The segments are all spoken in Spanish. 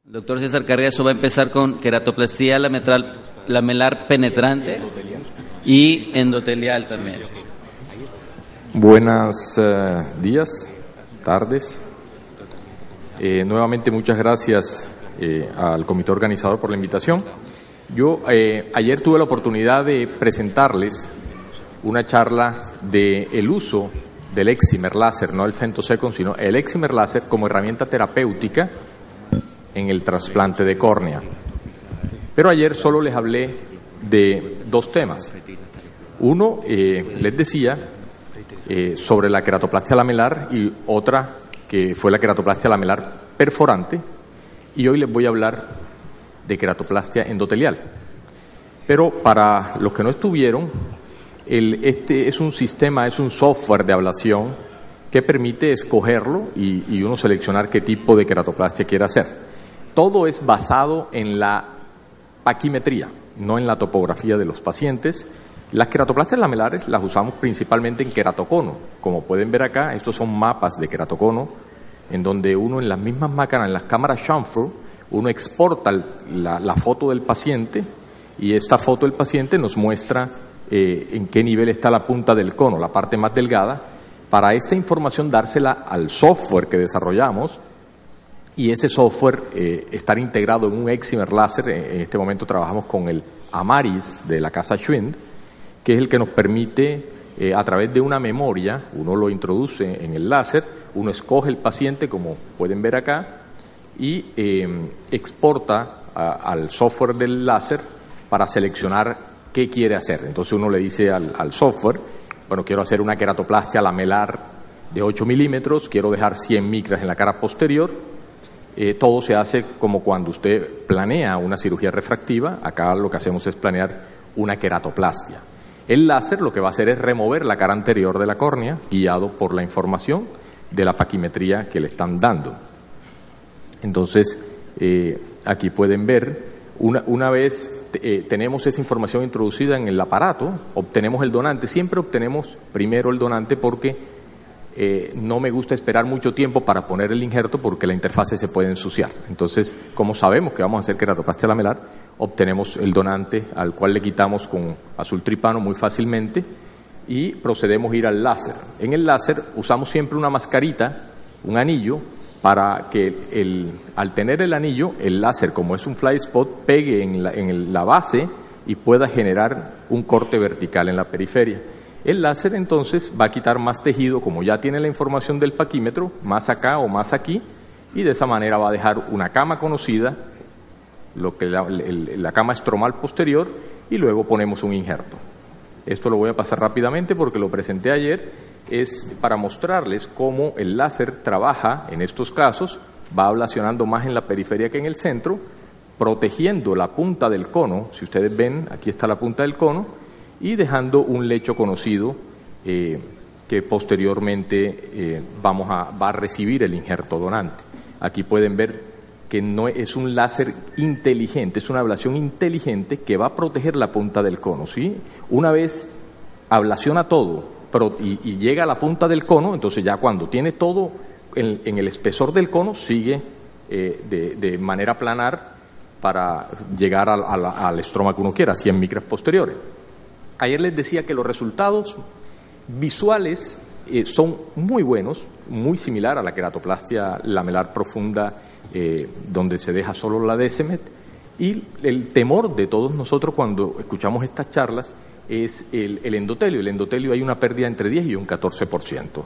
El doctor César Carriazo va a empezar con queratoplastía lamelar penetrante y endotelial también. Buenos días, tardes. Nuevamente muchas gracias al comité organizador por la invitación. Yo ayer tuve la oportunidad de presentarles una charla del uso del excimer láser, no el femtosecond, sino el excimer láser como herramienta terapéutica en el trasplante de córnea. Pero ayer solo les hablé de dos temas. Uno, les decía, sobre la queratoplastia lamelar y otra que fue la queratoplastia lamelar perforante, y hoy les voy a hablar de queratoplastia endotelial. Pero para los que no estuvieron, este es un sistema, es un software de ablación que permite escogerlo y uno seleccionar qué tipo de queratoplastia quiere hacer. Todo es basado en la paquimetría, no en la topografía de los pacientes. Las queratoplastias lamelares las usamos principalmente en queratocono. Como pueden ver acá, estos son mapas de queratocono, en donde uno en las mismas máquinas, en las cámaras Chamfer, uno exporta la foto del paciente y esta foto del paciente nos muestra en qué nivel está la punta del cono, la parte más delgada. Para esta información dársela al software que desarrollamos, y ese software estar integrado en un excimer láser. En este momento trabajamos con el Amaris de la casa Schwind, que es el que nos permite, a través de una memoria, uno lo introduce en el láser, uno escoge el paciente, como pueden ver acá, y exporta al software del láser para seleccionar qué quiere hacer. Entonces uno le dice al software, bueno, quiero hacer una queratoplastia lamelar de 8 milímetros, quiero dejar 100 micras en la cara posterior. Todo se hace como cuando usted planea una cirugía refractiva. Acá lo que hacemos es planear una queratoplastia. El láser lo que va a hacer es remover la cara anterior de la córnea, guiado por la información de la paquimetría que le están dando. Entonces, aquí pueden ver, una vez tenemos esa información introducida en el aparato, obtenemos el donante. Siempre obtenemos primero el donante porque no me gusta esperar mucho tiempo para poner el injerto porque la interfase se puede ensuciar. Entonces, como sabemos que vamos a hacer queratoplastia lamelar, obtenemos el donante al cual le quitamos con azul tripano muy fácilmente y procedemos a ir al láser. En el láser usamos siempre una mascarita, un anillo, para que al tener el anillo, el láser, como es un fly spot, pegue en la base y pueda generar un corte vertical en la periferia. El láser entonces va a quitar más tejido, como ya tiene la información del paquímetro, más acá o más aquí, y de esa manera va a dejar una cama conocida, lo que la cama estromal posterior, y luego ponemos un injerto. Esto lo voy a pasar rápidamente porque lo presenté ayer, es para mostrarles cómo el láser trabaja en estos casos, va ablacionando más en la periferia que en el centro, protegiendo la punta del cono. Si ustedes ven, aquí está la punta del cono, y dejando un lecho conocido que posteriormente va a recibir el injerto donante. Aquí pueden ver que no es un láser inteligente, es una ablación inteligente que va a proteger la punta del cono, ¿sí? Una vez ablaciona todo y llega a la punta del cono, entonces ya cuando tiene todo en el espesor del cono, sigue de manera planar para llegar al estroma que uno quiera, 100 micras posteriores. Ayer les decía que los resultados visuales son muy buenos, muy similar a la queratoplastia lamelar profunda, donde se deja solo la Descemet, y el temor de todos nosotros cuando escuchamos estas charlas es el endotelio. El endotelio hay una pérdida entre 10 y un 14%.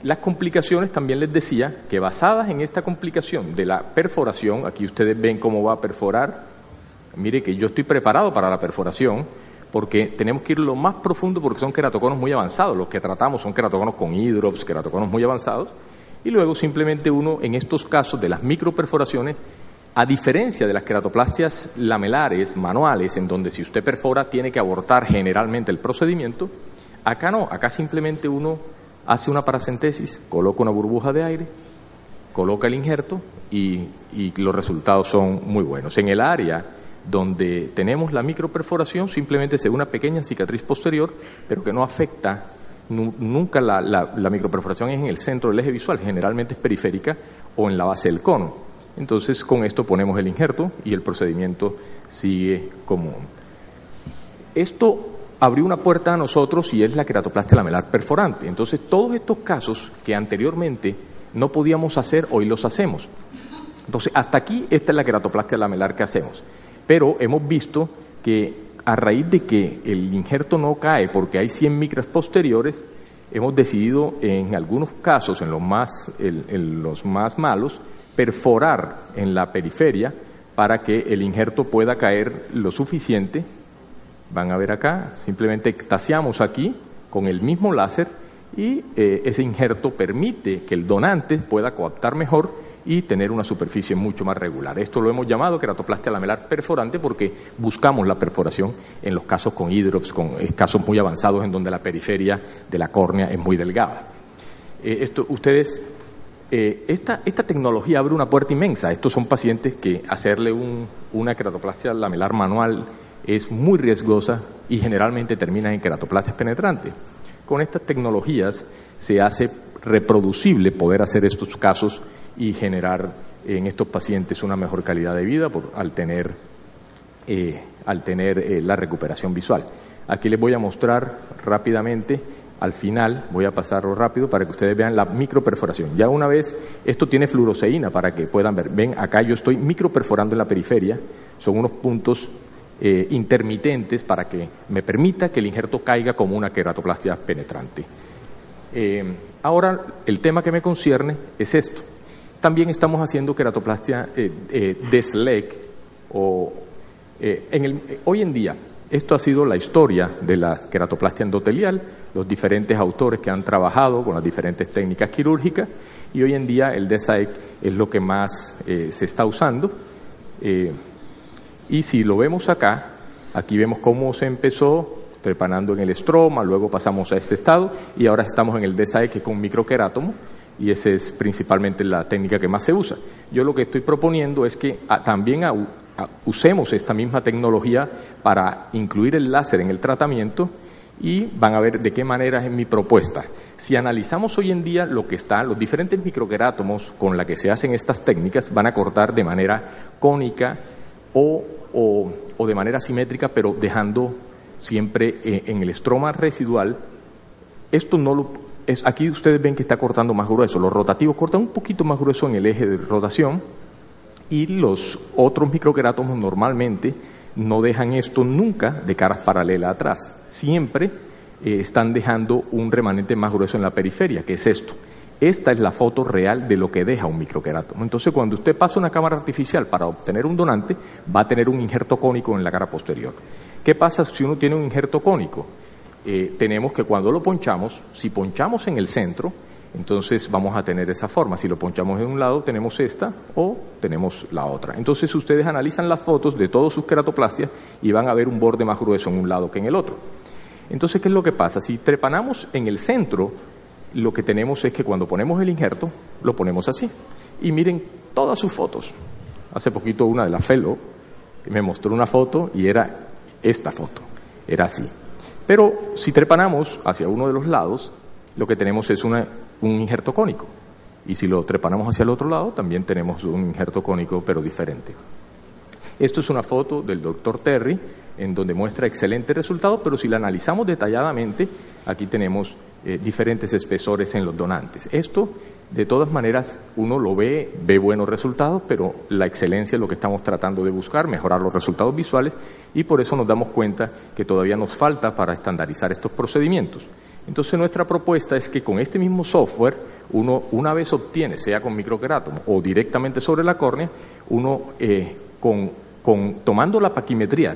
Las complicaciones también les decía que basadas en esta complicación de la perforación, aquí ustedes ven cómo va a perforar. Mire que yo estoy preparado para la perforación, porque tenemos que ir lo más profundo porque son queratoconos muy avanzados. Los que tratamos son queratoconos con hidrops, queratoconos muy avanzados, y luego simplemente uno, en estos casos de las microperforaciones, a diferencia de las queratoplastias lamelares manuales, en donde si usted perfora tiene que abortar generalmente el procedimiento, acá no, acá simplemente uno hace una paracentesis, coloca una burbuja de aire, coloca el injerto y los resultados son muy buenos. En el área donde tenemos la microperforación, simplemente se ve una pequeña cicatriz posterior, pero que no afecta, nunca la microperforación es en el centro del eje visual, generalmente es periférica o en la base del cono. Entonces, con esto ponemos el injerto y el procedimiento sigue común. Esto abrió una puerta a nosotros y es la queratoplastia lamelar perforante. Entonces, todos estos casos que anteriormente no podíamos hacer, hoy los hacemos. Entonces, hasta aquí, esta es la queratoplastia lamelar que hacemos. Pero hemos visto que a raíz de que el injerto no cae porque hay 100 micras posteriores, hemos decidido en algunos casos, en los más malos, perforar en la periferia para que el injerto pueda caer lo suficiente. Van a ver acá, simplemente extasiamos aquí con el mismo láser y ese injerto permite que el donante pueda coaptar mejor y tener una superficie mucho más regular. Esto lo hemos llamado queratoplastia lamelar perforante porque buscamos la perforación en los casos con hidrops, con casos muy avanzados en donde la periferia de la córnea es muy delgada. Esta tecnología abre una puerta inmensa. Estos son pacientes que hacerle una queratoplastia lamelar manual es muy riesgosa y generalmente termina en queratoplastias penetrantes. Con estas tecnologías se hace reproducible poder hacer estos casos y generar en estos pacientes una mejor calidad de vida al tener la recuperación visual. Aquí les voy a mostrar rápidamente, al final voy a pasarlo rápido para que ustedes vean la microperforación. Ya una vez, esto tiene fluoresceína para que puedan ver. Ven, acá yo estoy microperforando en la periferia, son unos puntos intermitentes para que me permita que el injerto caiga como una queratoplastia penetrante. Ahora, el tema que me concierne es esto. También estamos haciendo queratoplastia de SLEC. Hoy en día, esto ha sido la historia de la queratoplastia endotelial, los diferentes autores que han trabajado con las diferentes técnicas quirúrgicas, y hoy en día el DESAEC es lo que más se está usando. Y si lo vemos acá, aquí vemos cómo se empezó trepanando en el estroma, luego pasamos a este estado y ahora estamos en el DESAEC, que es con microquerátomo, y esa es principalmente la técnica que más se usa. Yo lo que estoy proponiendo es que también usemos esta misma tecnología para incluir el láser en el tratamiento y van a ver de qué manera es mi propuesta. Si analizamos hoy en día lo que está, los diferentes microquerátomos con la que se hacen estas técnicas van a cortar de manera cónica o de manera simétrica, pero dejando siempre en el estroma residual. Esto no lo es, aquí ustedes ven que está cortando más grueso. Los rotativos cortan un poquito más grueso en el eje de rotación y los otros microquerátomos normalmente no dejan esto nunca de caras paralelas atrás. Siempre están dejando un remanente más grueso en la periferia, que es esto. Esta es la foto real de lo que deja un microquerátomo. Entonces, cuando usted pasa una cámara artificial para obtener un donante, va a tener un injerto cónico en la cara posterior. ¿Qué pasa si uno tiene un injerto cónico? Tenemos que cuando lo ponchamos, si ponchamos en el centro, entonces vamos a tener esa forma. Si lo ponchamos en un lado, tenemos esta o tenemos la otra. Entonces, ustedes analizan las fotos de todas sus queratoplastias y van a ver un borde más grueso en un lado que en el otro. Entonces, ¿qué es lo que pasa? Si trepanamos en el centro, lo que tenemos es que cuando ponemos el injerto, lo ponemos así. Y miren todas sus fotos. Hace poquito una de la Fellow me mostró una foto y era esta foto, era así. Pero si trepanamos hacia uno de los lados, lo que tenemos es un injerto cónico. Y si lo trepanamos hacia el otro lado, también tenemos un injerto cónico, pero diferente. Esto es una foto del doctor Terry, en donde muestra excelentes resultados, pero si la analizamos detalladamente, aquí tenemos diferentes espesores en los donantes. Esto, de todas maneras, uno lo ve buenos resultados, pero la excelencia es lo que estamos tratando de buscar, mejorar los resultados visuales, y por eso nos damos cuenta que todavía nos falta para estandarizar estos procedimientos. Entonces, nuestra propuesta es que con este mismo software, uno una vez obtiene, sea con microquerátomo o directamente sobre la córnea, uno tomando la paquimetría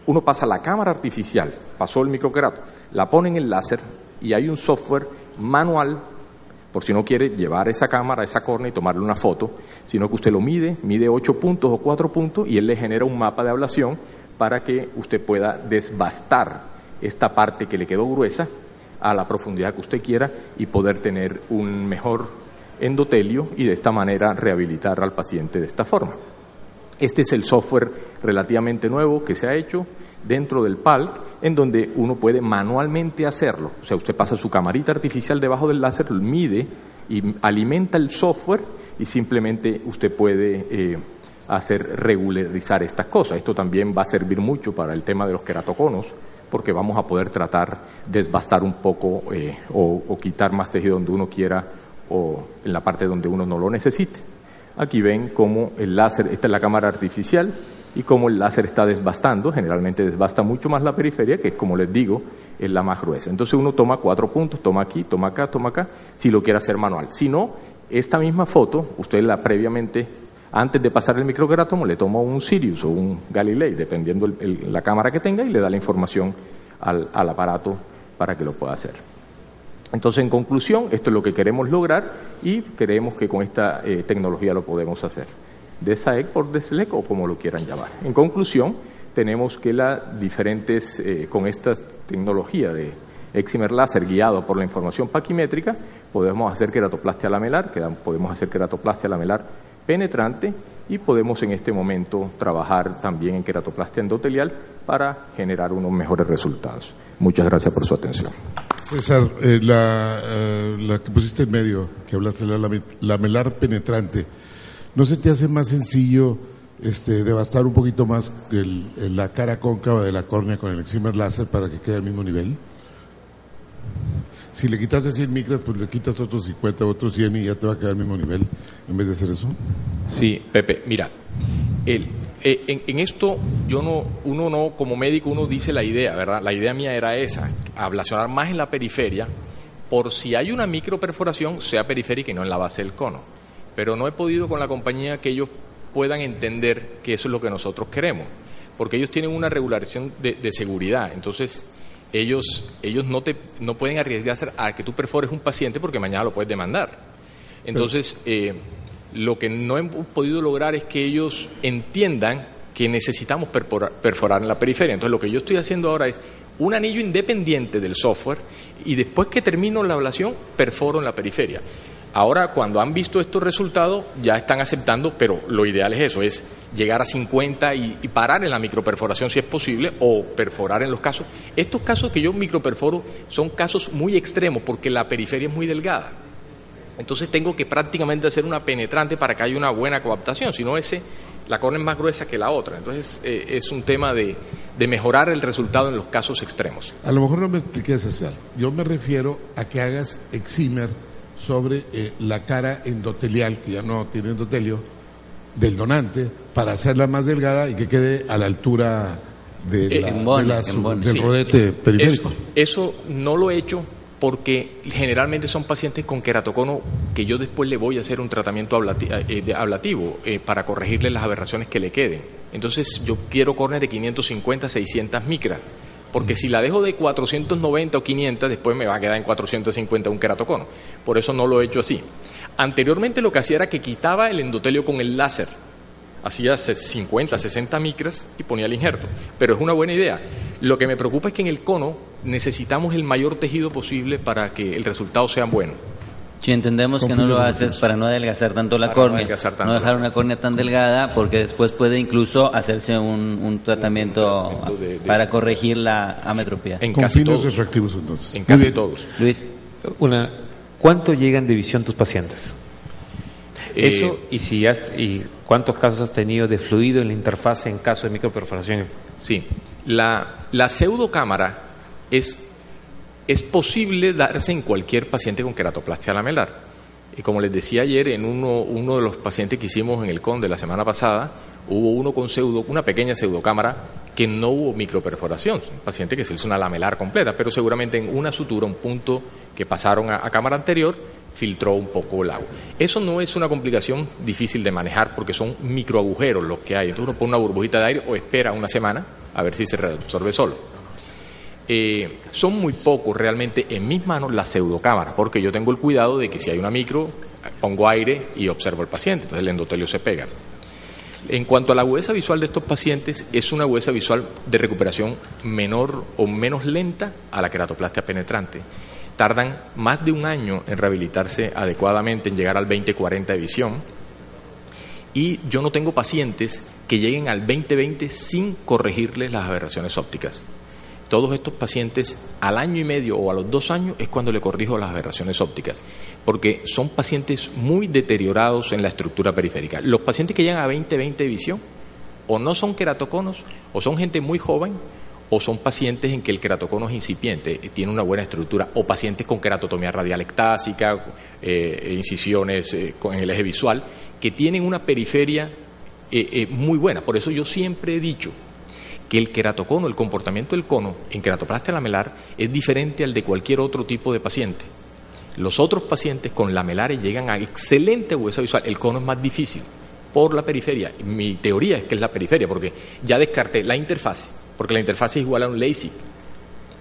uno pasa la cámara artificial, pasó el microquerátomo, la pone en el láser y hay un software manual, por si no quiere llevar esa cámara a esa córnea y tomarle una foto, sino que usted lo mide 8 puntos o 4 puntos y él le genera un mapa de ablación para que usted pueda desbastar esta parte que le quedó gruesa a la profundidad que usted quiera y poder tener un mejor endotelio y de esta manera rehabilitar al paciente de esta forma. Este es el software relativamente nuevo que se ha hecho dentro del PALC, en donde uno puede manualmente hacerlo. O sea, usted pasa su camarita artificial debajo del láser, mide y alimenta el software y simplemente usted puede regularizar estas cosas. Esto también va a servir mucho para el tema de los queratoconos, porque vamos a poder tratar de desbastar un poco o quitar más tejido donde uno quiera o en la parte donde uno no lo necesite. Aquí ven cómo el láser, esta es la cámara artificial, y cómo el láser está desbastando. Generalmente desbasta mucho más la periferia, que como les digo, es la más gruesa. Entonces uno toma 4 puntos, toma aquí, toma acá, si lo quiere hacer manual. Si no, esta misma foto, usted la previamente, antes de pasar el microqueratomo, le toma un Sirius o un Galilei, dependiendo la cámara que tenga, y le da la información al aparato para que lo pueda hacer. Entonces, en conclusión, esto es lo que queremos lograr y creemos que con esta tecnología lo podemos hacer. DESAEC por DESLEC o como lo quieran llamar. En conclusión, tenemos que con esta tecnología de Excimer láser guiado por la información paquimétrica, podemos hacer queratoplastia lamelar, podemos hacer queratoplastia lamelar penetrante y podemos en este momento trabajar también en queratoplastia endotelial para generar unos mejores resultados. Muchas gracias por su atención. César, la que pusiste en medio, que hablaste de la lamelar penetrante, ¿no se te hace más sencillo devastar un poquito más la cara cóncava de la córnea con el excimer láser para que quede al mismo nivel? Si le quitas 100 micras, pues le quitas otros 50, otros 100 y ya te va a quedar al mismo nivel, en vez de hacer eso. Sí, Pepe, mira, en esto uno no, como médico, uno dice la idea, ¿verdad? La idea mía era esa, ablacionar más en la periferia, por si hay una microperforación, sea periférica y no en la base del cono. Pero no he podido con la compañía que ellos puedan entender que eso es lo que nosotros queremos, porque ellos tienen una regulación de seguridad. Entonces ellos no pueden arriesgarse a que tú perfores un paciente porque mañana lo puedes demandar. Entonces lo que no hemos podido lograr es que ellos entiendan que necesitamos perforar en la periferia. Entonces lo que yo estoy haciendo ahora es un anillo independiente del software y después que termino la ablación perforo en la periferia. Ahora, cuando han visto estos resultados, ya están aceptando, pero lo ideal es eso, es llegar a 50 y parar en la microperforación si es posible, o perforar en los casos. Estos casos que yo microperforo son casos muy extremos porque la periferia es muy delgada. Entonces tengo que prácticamente hacer una penetrante para que haya una buena coaptación, si no la córnea es más gruesa que la otra. Entonces es un tema de mejorar el resultado en los casos extremos. A lo mejor no me expliqué, César. Yo me refiero a que hagas excimer sobre la cara endotelial, que ya no tiene endotelio, del donante, para hacerla más delgada y que quede a la altura del rodete periférico. Eso no lo he hecho porque generalmente son pacientes con queratocono que yo después le voy a hacer un tratamiento ablativo para corregirle las aberraciones que le queden. Entonces yo quiero córneas de 550 a 600 micras, porque si la dejo de 490 o 500, después me va a quedar en 450 un queratocono. Por eso no lo he hecho así. Anteriormente lo que hacía era que quitaba el endotelio con el láser. Hacía 50, 60 micras y ponía el injerto. Pero es una buena idea. Lo que me preocupa es que en el cono necesitamos el mayor tejido posible para que el resultado sea bueno. Si entendemos que no lo haces para no adelgazar tanto la córnea, no dejar una córnea tan delgada, porque después puede incluso hacerse un tratamiento para corregir la ametropía. En casi todos. Refractivos, entonces. En casi todos. Luis, ¿cuánto llegan de visión tus pacientes? Eso, y cuántos casos has tenido de fluido en la interfase en caso de microperforación. Sí, la pseudocámara es posible darse en cualquier paciente con queratoplastia lamelar. Y como les decía ayer, en uno de los pacientes que hicimos en el CON de la semana pasada, hubo uno con una pequeña pseudocámara que no hubo microperforación, un paciente que se hizo una lamelar completa, pero seguramente en una sutura, un punto que pasaron a cámara anterior, filtró un poco el agua. Eso no es una complicación difícil de manejar porque son microagujeros los que hay. Entonces uno pone una burbujita de aire o espera una semana a ver si se reabsorbe solo. Son muy pocos realmente en mis manos las pseudocámaras, porque yo tengo el cuidado de que si hay una micro, pongo aire y observo al paciente, entonces el endotelio se pega. En cuanto a la agudeza visual de estos pacientes, es una agudeza visual de recuperación menor o menos lenta a la queratoplastia penetrante. Tardan más de un año en rehabilitarse adecuadamente, en llegar al 20-40 de visión. Y yo no tengo pacientes que lleguen al 20-20 sin corregirles las aberraciones ópticas. todos estos pacientes al año y medio o a los 2 años es cuando le corrijo las aberraciones ópticas, porque son pacientes muy deteriorados en la estructura periférica. Los pacientes que llegan a 20/20 de visión o no son queratoconos, o son gente muy joven, o son pacientes en que el queratocono es incipiente, tiene una buena estructura, o pacientes con queratotomía radial ectásica, incisiones en el eje visual, que tienen una periferia muy buena. Por eso yo siempre he dicho que el queratocono, el comportamiento del cono en queratoplastia lamelar es diferente al de cualquier otro tipo de paciente. Los otros pacientes con lamelares llegan a excelente agudeza visual, el cono es más difícil por la periferia. Mi teoría es que es la periferia, porque ya descarté la interfase, porque la interfase es igual a un LASIK,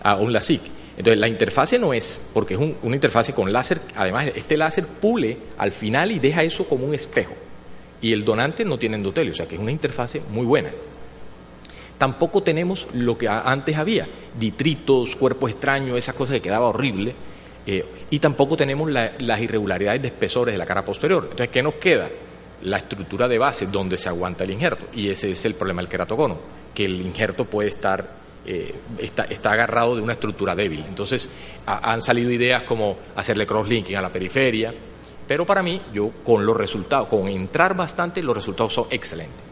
a un LASIK. Entonces la interfase no es, porque es una interfase con láser, además este láser pule al final y deja eso como un espejo. Y el donante no tiene endotelio, o sea que es una interfase muy buena. Tampoco tenemos lo que antes había, ditritos, cuerpos extraños, esas cosas que quedaba horrible, y tampoco tenemos las irregularidades de espesores de la cara posterior. Entonces, ¿qué nos queda? La estructura de base donde se aguanta el injerto, y ese es el problema del queratocono, que el injerto puede estar, está agarrado de una estructura débil. Entonces, han salido ideas como hacerle crosslinking a la periferia, pero para mí, yo con los resultados, con entrar bastante, los resultados son excelentes.